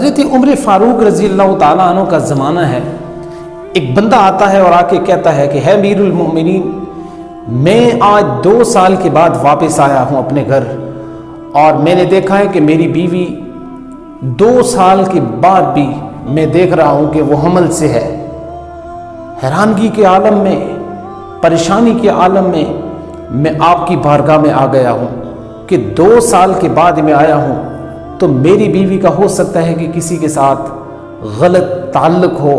حضرت عمر فاروق رضی اللہ تعالیٰ عنہ کا زمانہ ہے. ایک بندہ آتا ہے اور آ کے کہتا ہے کہ ہے امیر المؤمنین، میں آج 2 سال کے بعد واپس آیا ہوں اپنے گھر، اور میں نے دیکھا ہے کہ میری بیوی 2 سال کے بعد بھی میں دیکھ رہا ہوں کہ وہ حمل سے ہے. حیرانگی کے عالم میں، پریشانی کے عالم میں آپ کی بارگاہ میں آ گیا ہوں کہ 2 سال کے بعد میں آیا ہوں تو میری بیوی کا ہو سکتا ہے کہ کسی کے ساتھ غلط تعلق ہو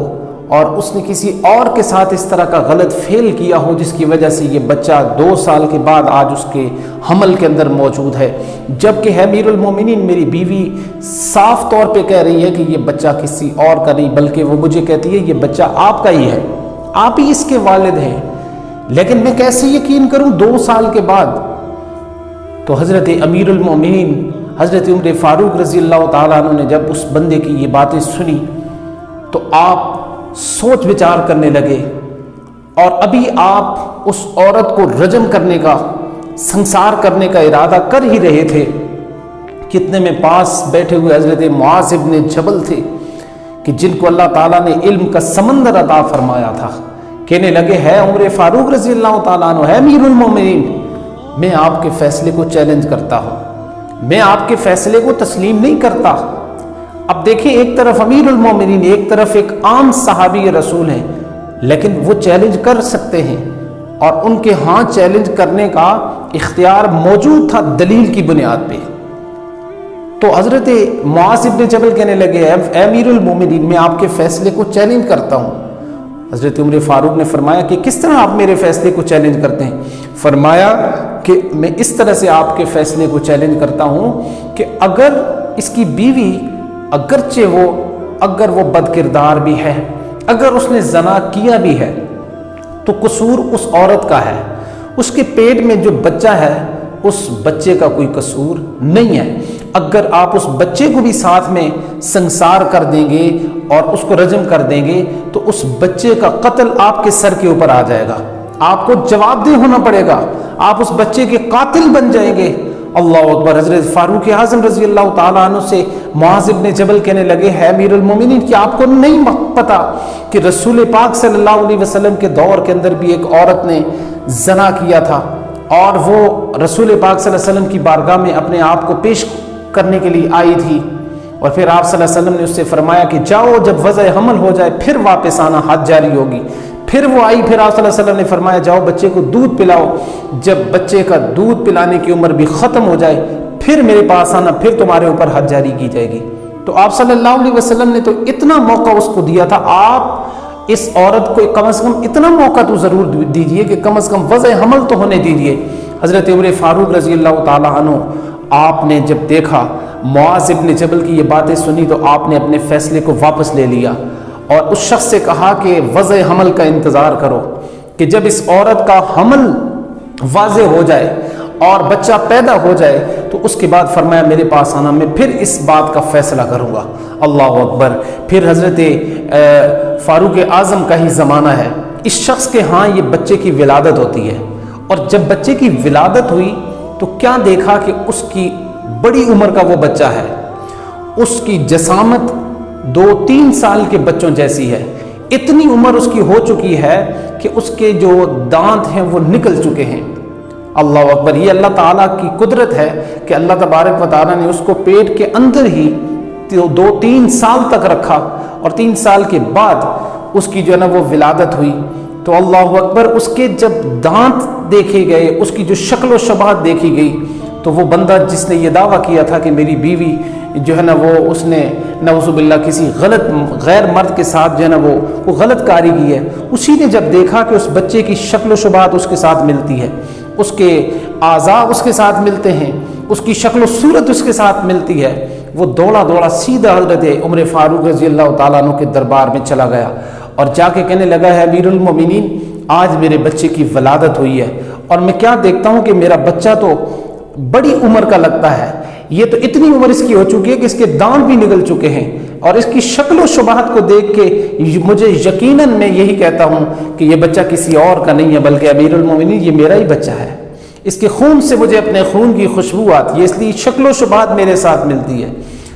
اور اس نے کسی اور کے ساتھ اس طرح کا غلط فعل کیا ہو جس کی وجہ سے یہ بچہ 2 سال کے بعد آج اس کے حمل کے اندر موجود ہے، جبکہ ہے امیر المومنین میری بیوی صاف طور پہ کہہ رہی ہے کہ یہ بچہ کسی اور کا نہیں، بلکہ وہ مجھے کہتی ہے یہ بچہ آپ کا ہی ہے، آپ ہی اس کے والد ہیں، لیکن میں کیسے یقین کروں 2 سال کے بعد؟ تو حضرت امیر المومنین حضرت عمر فاروق رضی اللہ تعالیٰ عنہ نے جب اس بندے کی یہ باتیں سنی تو آپ سوچ بچار کرنے لگے، اور ابھی آپ اس عورت کو رجم کرنے کا، سنسار کرنے کا ارادہ کر ہی رہے تھے، کتنے میں پاس بیٹھے ہوئے حضرت معاذ ابن جبل تھے کہ جن کو اللہ تعالیٰ نے علم کا سمندر عطا فرمایا تھا. کہنے لگے ہے عمر فاروق رضی اللہ تعالیٰ عنہ، ہے امیر المومنین، میں آپ کے فیصلے کو چیلنج کرتا ہوں، میں آپ کے فیصلے کو تسلیم نہیں کرتا. اب دیکھیں، ایک طرف امیر المومنین، ایک طرف ایک عام صحابی رسول ہیں، لیکن وہ چیلنج کر سکتے ہیں، اور ان کے ہاں چیلنج کرنے کا اختیار موجود تھا دلیل کی بنیاد پہ. تو حضرت معاذ ابن جبل کہنے لگے اے امیر المومنین، میں آپ کے فیصلے کو چیلنج کرتا ہوں. حضرت عمر فاروق نے فرمایا کہ کس طرح آپ میرے فیصلے کو چیلنج کرتے ہیں؟ فرمایا کہ میں اس طرح سے آپ کے فیصلے کو چیلنج کرتا ہوں کہ اگر اس کی بیوی اگر وہ بد کردار بھی ہے، اگر اس نے زنا کیا بھی ہے، تو قصور اس عورت کا ہے، اس کے پیٹ میں جو بچہ ہے اس بچے کا کوئی قصور نہیں ہے. اگر آپ اس بچے کو بھی ساتھ میں سنسار کر دیں گے اور اس کو رجم کر دیں گے تو اس بچے کا قتل آپ کے سر کے اوپر آ جائے گا، آپ کو جواب دہ ہونا پڑے گا، آپ اس بچے کے قاتل بن جائیں گے. اللہ اکبر. حضرت فاروق اعظم رضی اللہ تعالیٰ عنہ سے معاذ ابن جبل کہنے لگے ہے امیر المومنین، کیا آپ کو نہیں پتا کہ رسول پاک صلی اللہ علیہ وسلم کے دور کے اندر بھی ایک عورت نے زنا کیا تھا، اور وہ رسول پاک صلی اللہ علیہ وسلم کی بارگاہ میں اپنے آپ کو پیش کرنے کے لیے آئی تھی، اور پھر آپ صلی اللہ علیہ وسلم نے اس سے فرمایا کہ جاؤ، جب وضع حمل ہو جائے پھر واپس آنا، حد جاری ہوگی. پھر وہ آئی، پھر آپ صلی اللہ علیہ وسلم نے فرمایا جاؤ بچے کو دودھ پلاؤ، جب بچے کا دودھ پلانے کی عمر بھی ختم ہو جائے پھر میرے پاس آنا، پھر تمہارے اوپر حد جاری کی جائے گی. تو آپ صلی اللہ علیہ وسلم نے تو اتنا موقع اس کو دیا تھا، آپ اس عورت کو کم از کم اتنا موقع تو ضرور دیجئے کہ کم از کم وضع حمل تو ہونے دیجئے. حضرت عمر فاروق رضی اللہ تعالیٰ عنہ آپ نے جب دیکھا معاذ ابن جبل کی یہ باتیں سنی تو آپ نے اپنے فیصلے کو واپس لے لیا، اور اس شخص سے کہا کہ وضع حمل کا انتظار کرو، کہ جب اس عورت کا حمل واضح ہو جائے اور بچہ پیدا ہو جائے تو اس کے بعد فرمایا میرے پاس آنا، میں پھر اس بات کا فیصلہ کروں گا. اللہ اکبر. پھر حضرت فاروق اعظم کا ہی زمانہ ہے، اس شخص کے ہاں یہ بچے کی ولادت ہوتی ہے، اور جب بچے کی ولادت ہوئی تو کیا دیکھا کہ اس کی بڑی عمر کا وہ بچہ ہے، اس کی جسامت 2-3 سال کے بچوں جیسی ہے، اتنی عمر اس کی ہو چکی ہے کہ اس کے جو دانت ہیں وہ نکل چکے ہیں. اللہ اکبر. یہ اللہ تعالیٰ کی قدرت ہے کہ اللہ تبارک و تعالیٰ نے اس کو پیٹ کے اندر ہی 2-3 سال تک رکھا، اور 3 سال کے بعد اس کی جو ہے نا وہ ولادت ہوئی. تو اللہ اکبر، اس کے جب دانت دیکھے گئے، اس کی جو شکل و شباہت دیکھی گئی، تو وہ بندہ جس نے یہ دعویٰ کیا تھا کہ میری بیوی جو ہے نا وہ اس نے نعوذ باللہ کسی غیر مرد کے ساتھ جو ہے نا وہ غلط کاری کی ہے، اسی نے جب دیکھا کہ اس بچے کی شکل و شباہت اس کے ساتھ ملتی ہے، اس کے اعضاء اس کے ساتھ ملتے ہیں، اس کی شکل و صورت اس کے ساتھ ملتی ہے، وہ دوڑا سیدھا حضرت عمر فاروق رضی اللہ تعالیٰ عنہ کے دربار میں چلا گیا، اور جا کے کہنے لگا ہے امیر المومنین، آج میرے بچے کی ولادت ہوئی ہے، اور میں کیا دیکھتا ہوں کہ میرا بچہ تو بڑی عمر کا لگتا ہے، یہ تو اتنی عمر اس کی ہو چکی ہے کہ اس کے دانت بھی نکل چکے ہیں، اور اس کی شکل و شباہت کو دیکھ کے مجھے یقیناً میں یہی کہتا ہوں کہ یہ بچہ کسی اور کا نہیں ہے بلکہ امیر المومنین یہ میرا ہی بچہ ہے، اس کے خون سے مجھے اپنے خون کی خوشبو آتی ہے، اس لیے شکل و شباہت میرے ساتھ ملتی ہے.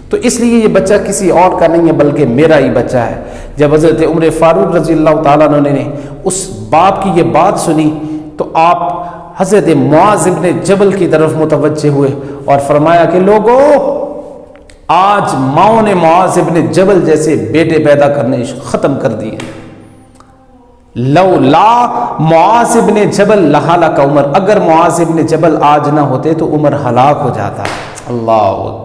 تو اس لیے یہ بچہ کسی اور کا نہیں ہے بلکہ میرا ہی بچہ ہے۔ جب حضرت عمر فاروق رضی اللہ تعالیٰ عنہ نے اس باپ کی یہ بات سنی تو آپ حضرت معاذ ابن جبل کی طرف متوجہ ہوئے اور فرمایا کہ لوگو، آج ماؤں نے معاذ ابن جبل جیسے بیٹے پیدا کرنے ختم کر دیے۔ لولا معاذ ابن جبل لہلک عمر، اگر معاذ ابن جبل آج نہ ہوتے تو عمر ہلاک ہو جاتا۔ اللہ